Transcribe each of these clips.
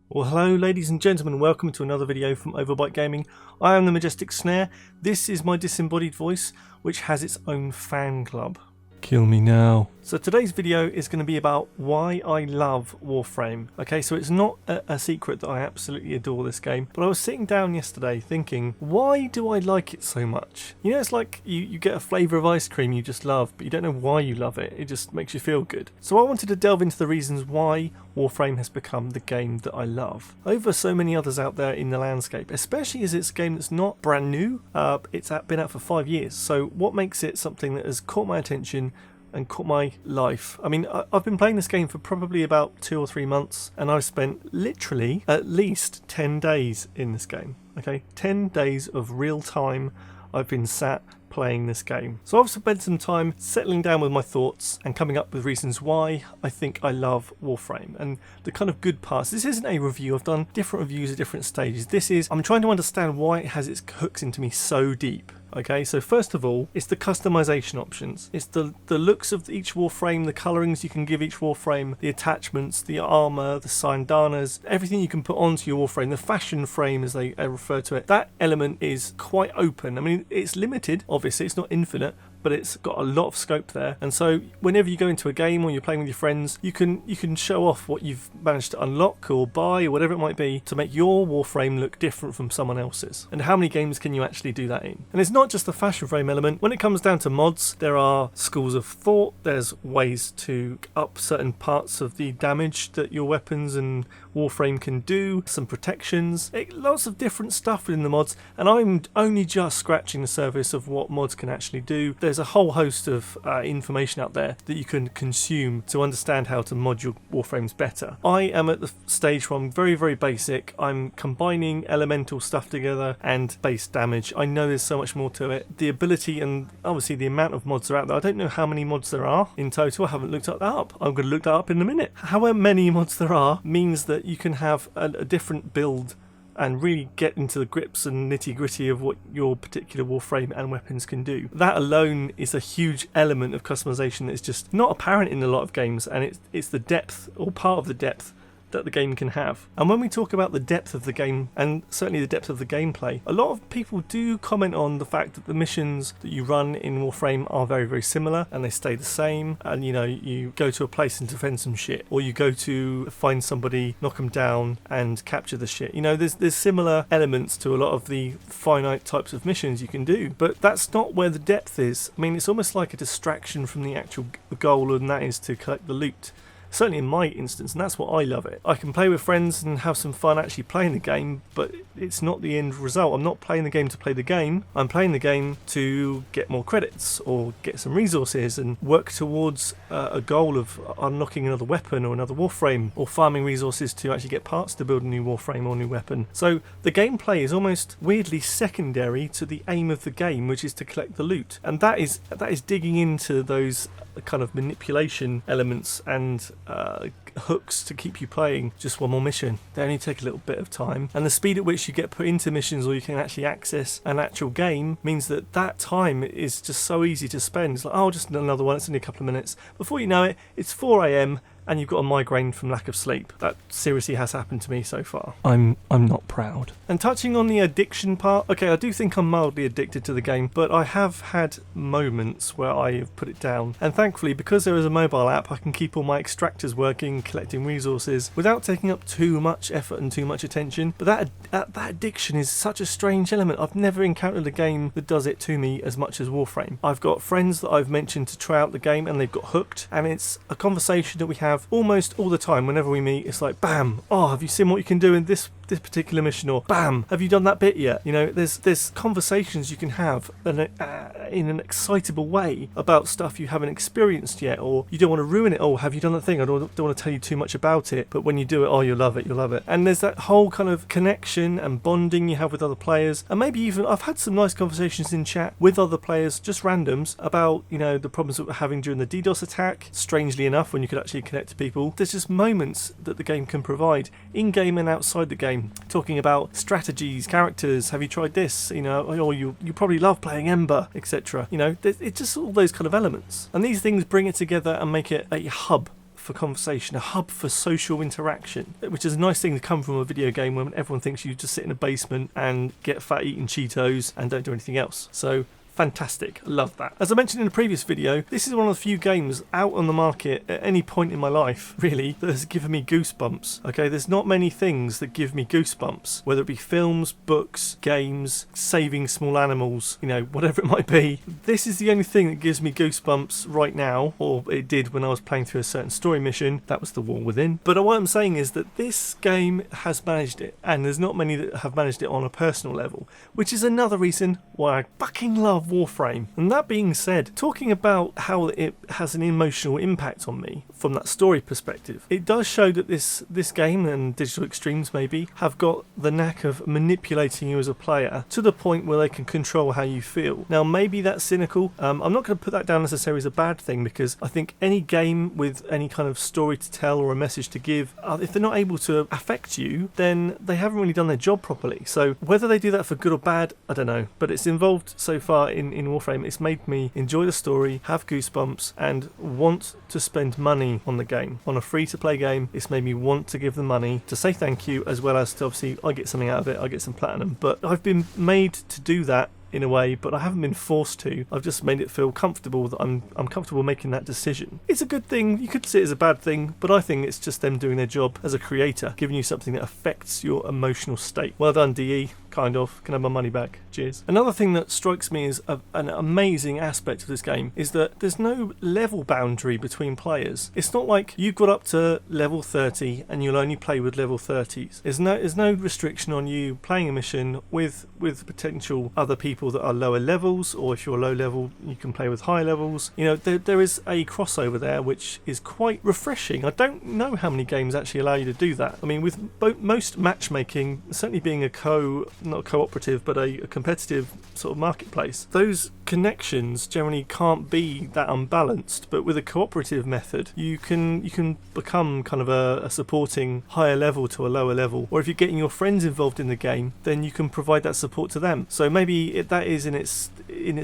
Well, hello ladies and gentlemen, welcome to another video from Overbite Gaming. I am the majestic Snare. This is my disembodied voice, which has its own fan club. Kill me now. So today's video is going to be about why I love Warframe. Okay, so it's not a secret that I absolutely adore this game, but I was sitting down yesterday thinking, why do I like it so much? You know, it's like you get a flavour of ice cream you just love, but you don't know why you love it. It just makes you feel good. So I wanted to delve into the reasons why Warframe has become the game that I love over so many others out there in the landscape, especially as it's a game that's not brand new. It's been out for 5 years. So what makes it something that has caught my attention and caught my life? I mean, I've been playing this game for probably about 2 or 3 months, and I've spent literally at least 10 days in this game. Okay, 10 days of real time I've been sat playing this game. So I've spent some time settling down with my thoughts and coming up with reasons why I think I love Warframe and the kind of good parts. This isn't a review. I've done different reviews at different stages. I'm trying to understand why it has its hooks into me so deep. Okay, so first of all, it's the customization options. It's the looks of each Warframe, the colorings you can give each Warframe, the attachments, the armor, the sandanas, everything you can put onto your Warframe, the fashion frame as they refer to it. That element is quite open. I mean, it's limited, obviously, it's not infinite, but it's got a lot of scope there. And so whenever you go into a game or you're playing with your friends, you can show off what you've managed to unlock or buy or whatever it might be to make your Warframe look different from someone else's. And how many games can you actually do that in? And it's not just the fashion frame element. When it comes down to mods, there are schools of thought. There's ways to up certain parts of the damage that your weapons and Warframe can do, some protections, lots of different stuff within the mods, and I'm only just scratching the surface of what mods can actually do. There's a whole host of information out there that you can consume to understand how to mod your Warframes better. I am at the stage where I'm very, very basic. I'm combining elemental stuff together and base damage. I know there's so much more to it. The ability and obviously the amount of mods are out there. I don't know how many mods there are in total. I haven't looked that up. I'm going to look that up in a minute. However many mods there are means that you can have a different build and really get into the grips and nitty-gritty of what your particular Warframe and weapons can do. That alone is a huge element of customization that is just not apparent in a lot of games, and it's the depth, or part of the depth, that the game can have. And when we talk about the depth of the game, and certainly the depth of the gameplay, a lot of people do comment on the fact that the missions that you run in Warframe are very, very similar, and they stay the same. And you know, you go to a place and defend some shit, or you go to find somebody, knock them down and capture the shit. You know, there's similar elements to a lot of the finite types of missions you can do, but that's not where the depth is. I mean, it's almost like a distraction from the actual goal, and that is to collect the loot. Certainly in my instance, and that's what I love it. I can play with friends and have some fun actually playing the game, but it's not the end result. I'm not playing the game to play the game. I'm playing the game to get more credits or get some resources and work towards a goal of unlocking another weapon or another Warframe, or farming resources to actually get parts to build a new Warframe or new weapon. So the gameplay is almost weirdly secondary to the aim of the game, which is to collect the loot. And that is digging into those kind of manipulation elements and hooks to keep you playing just one more mission. They only take a little bit of time, and the speed at which you get put into missions or you can actually access an actual game means that time is just so easy to spend. It's like, oh, just another one, it's only a couple of minutes. Before you know it, it's 4 AM and you've got a migraine from lack of sleep. That seriously has happened to me so far. I'm not proud. And touching on the addiction part, okay, I do think I'm mildly addicted to the game, but I have had moments where I have put it down. And thankfully, because there is a mobile app, I can keep all my extractors working, collecting resources, without taking up too much effort and too much attention. But that addiction is such a strange element. I've never encountered a game that does it to me as much as Warframe. I've got friends that I've mentioned to try out the game and they've got hooked, and it's a conversation that we have almost all the time. Whenever we meet, it's like, bam, oh, have you seen what you can do in this particular mission? Or bam, have you done that bit yet? You know, there's conversations you can have in an excitable way about stuff you haven't experienced yet, or you don't want to ruin it. Oh, have you done that thing? I don't want to tell you too much about it, but when you do it, oh, you'll love it. And there's that whole kind of connection and bonding you have with other players, and maybe even I've had some nice conversations in chat with other players, just randoms, about, you know, the problems that we're having during the DDoS attack. Strangely enough, when you could actually connect to people, there's just moments that the game can provide, in game and outside the game, talking about strategies, characters. Have you tried this? You know, or you probably love playing Ember, etc. You know, it's just all those kind of elements, and these things bring it together and make it a hub for conversation, a hub for social interaction, which is a nice thing to come from a video game when everyone thinks you just sit in a basement and get fat eating Cheetos and don't do anything else. So fantastic, I love that. As I mentioned in a previous video, this is one of the few games out on the market at any point in my life, really, that has given me goosebumps. Okay, there's not many things that give me goosebumps, whether it be films, books, games, saving small animals, you know, whatever it might be. This is the only thing that gives me goosebumps right now, or it did when I was playing through a certain story mission. That was The War Within. But what I'm saying is that this game has managed it, and there's not many that have managed it on a personal level, which is another reason why I fucking love Warframe. And that being said, talking about how it has an emotional impact on me from that story perspective, it does show that this game, and Digital Extremes maybe, have got the knack of manipulating you as a player to the point where they can control how you feel. Now maybe that's cynical. I'm not going to put that down necessarily as a bad thing, because I think any game with any kind of story to tell or a message to give, if they're not able to affect you, then they haven't really done their job properly. So whether they do that for good or bad, I don't know, but it's involved so far in Warframe. It's made me enjoy the story, have goosebumps, and want to spend money on the game. On a free-to-play game, it's made me want to give them money to say thank you, as well as to obviously I get something out of it, I get some platinum. But I've been made to do that in a way, but I haven't been forced to. I've just made it feel comfortable that I'm comfortable making that decision. It's a good thing. You could see it as a bad thing, but I think it's just them doing their job as a creator, giving you something that affects your emotional state. Well done, DE. Kind of. Can I have my money back? Cheers. Another thing that strikes me as an amazing aspect of this game is that there's no level boundary between players. It's not like you've got up to level 30 and you'll only play with level 30s. There's no restriction on you playing a mission with potential other people that are lower levels, or if you're low level you can play with high levels. You know, there is a crossover there which is quite refreshing. I don't know how many games actually allow you to do that. I mean, with most matchmaking, certainly being not cooperative but a competitive sort of marketplace, those connections generally can't be that unbalanced. But with a cooperative method, you can become kind of a supporting higher level to a lower level, or if you're getting your friends involved in the game, then you can provide that support to them. So maybe that is in its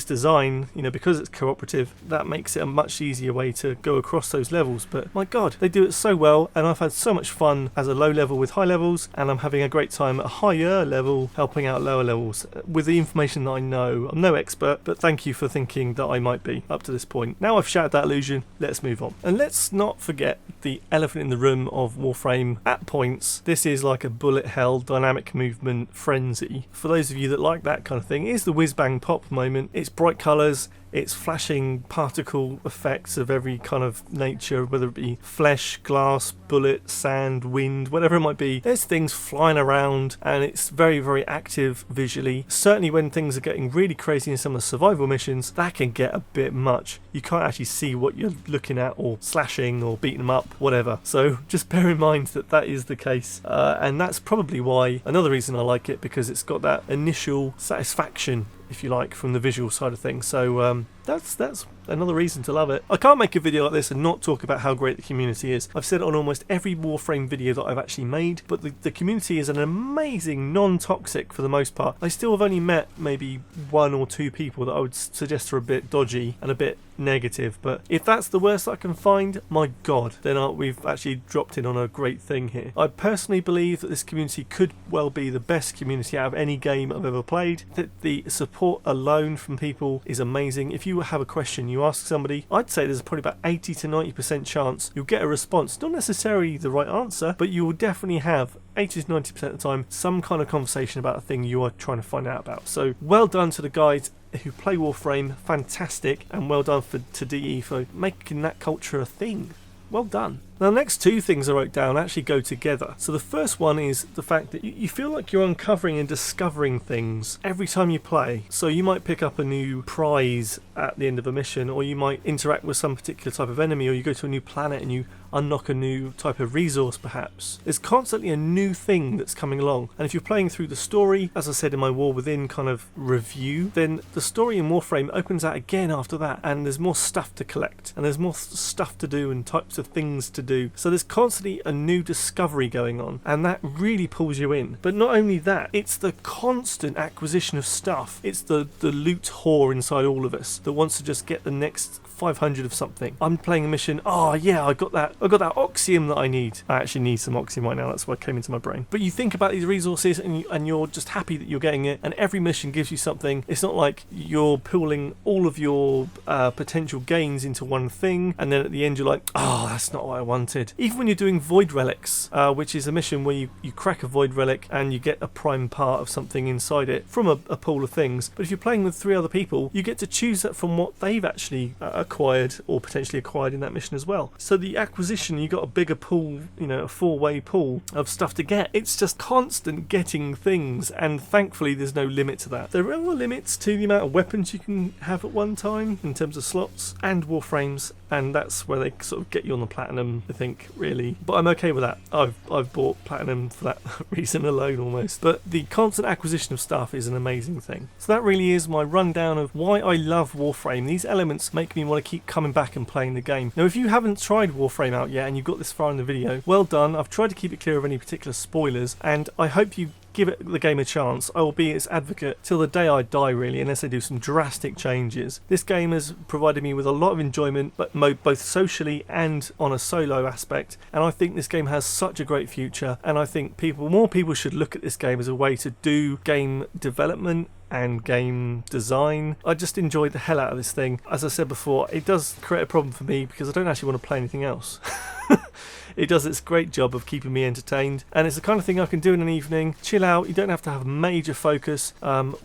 design, you know, because it's cooperative, that makes it a much easier way to go across those levels. But my god, they do it so well, and I've had so much fun as a low level with high levels, and I'm having a great time at a higher level helping out lower levels with the information that I know. I'm no expert, but thank you for thinking that I might be up to this point. Now I've shattered that illusion, let's move on. And let's not forget the elephant in the room of Warframe. At points, this is like a bullet hell dynamic movement frenzy. For those of you that like that kind of thing, it is the whiz bang pop moment. It's bright colours, it's flashing particle effects of every kind of nature, whether it be flesh, glass, bullet, sand, wind, whatever it might be. There's things flying around, and it's very, very active visually. Certainly when things are getting really crazy in some of the survival missions, that can get a bit much. You can't actually see what you're looking at, or slashing or beating them up, whatever. So just bear in mind that is the case, and that's probably why, another reason I like it, because it's got that initial satisfaction, if you like, from the visual side of things. So that's another reason to love it. I can't make a video like this and not talk about how great the community is. I've said it on almost every Warframe video that I've actually made, but the community is an amazing, non-toxic for the most part. I still have only met maybe one or two people that I would suggest are a bit dodgy and a bit negative, but if that's the worst I can find, my god, then we've actually dropped in on a great thing here. I personally believe that this community could well be the best community out of any game I've ever played. That the support alone from people is amazing. If you have a question, you ask somebody, I'd say there's probably about 80 to 90% chance you'll get a response. Not necessarily the right answer, but you will definitely have 80 to 90% of the time some kind of conversation about a thing you are trying to find out about. So well done to the guys who play Warframe, fantastic, and well done to DE for making that culture a thing. Well done. Now, the next two things I wrote down actually go together. So the first one is the fact that you feel like you're uncovering and discovering things every time you play. So you might pick up a new prize at the end of a mission, or you might interact with some particular type of enemy, or you go to a new planet and you unlock a new type of resource perhaps. There's constantly a new thing that's coming along, and if you're playing through the story, as I said in my War Within kind of review, then the story in Warframe opens out again after that, and there's more stuff to collect, and there's more stuff to do and types of things to do. So there's constantly a new discovery going on, and that really pulls you in. But not only that, it's the constant acquisition of stuff. It's the loot whore inside all of us that wants to just get the next 500 of something. I'm playing a mission, oh yeah, I got that oxium that I need. I actually need some oxium right now, that's what came into my brain. But you think about these resources and you're just happy that you're getting it, and every mission gives you something. It's not like you're pooling all of your potential gains into one thing, and then at the end you're like, oh, that's not what I wanted. Even when you're doing void relics, which is a mission where you crack a void relic and you get a prime part of something inside it from a pool of things. But if you're playing with 3 other people, you get to choose that from what they've actually acquired or potentially acquired in that mission as well. So the acquisition, you got a bigger pool, you know, a 4-way pool of stuff to get. It's just constant getting things, and thankfully there's no limit to that. There are limits to the amount of weapons you can have at one time in terms of slots and warframes, and that's where they sort of get you on the platinum, I think, really. But I'm okay with that. I've bought platinum for that reason alone almost. But the constant acquisition of stuff is an amazing thing. So that really is my rundown of why I love Warframe. These elements make me want to keep coming back and playing the game. Now, if you haven't tried Warframe out yet and you've got this far in the video, well done. I've tried to keep it clear of any particular spoilers, and I hope you give the game a chance. I will be its advocate till the day I die, really, unless they do some drastic changes. This game has provided me with a lot of enjoyment, but both socially and on a solo aspect, and I think this game has such a great future, and I think more people should look at this game as a way to do game development and game design. I just enjoyed the hell out of this thing. As I said before, it does create a problem for me because I don't actually want to play anything else. It does its great job of keeping me entertained, and it's the kind of thing I can do in an evening, chill out. You don't have to have major focus on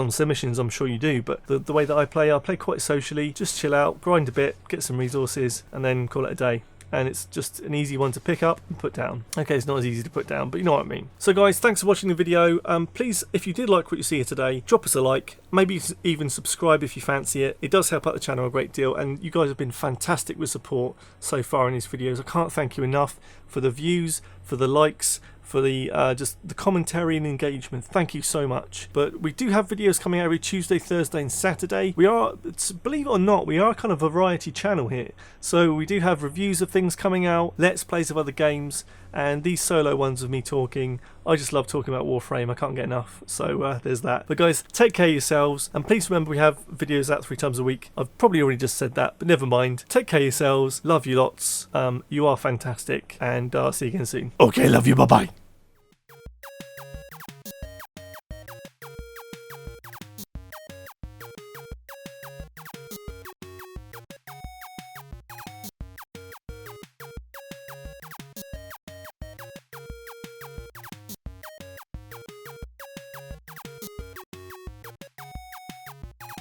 some missions, I'm sure you do, but the way that I play quite socially, just chill out, grind a bit, get some resources, and then call it a day. And it's just an easy one to pick up and put down. Okay, it's not as easy to put down, but you know what I mean. So guys, thanks for watching the video. Please, if you did like what you see here today, drop us a like, maybe even subscribe if you fancy it. It does help out the channel a great deal, and you guys have been fantastic with support so far in these videos. I can't thank you enough for the views, for the likes, for the just the commentary and engagement. Thank you so much. But we do have videos coming out every Tuesday, Thursday and Saturday. We are, believe it or not, we are kind of a variety channel here. So we do have reviews of things coming out, let's plays of other games, and these solo ones of me talking. I just love talking about Warframe. I can't get enough. So there's that. But guys, take care of yourselves, and please remember we have videos out 3 times a week. I've probably already just said that, but never mind. Take care of yourselves. Love you lots. You are fantastic, and I'll see you again soon. Okay, love you. Bye bye.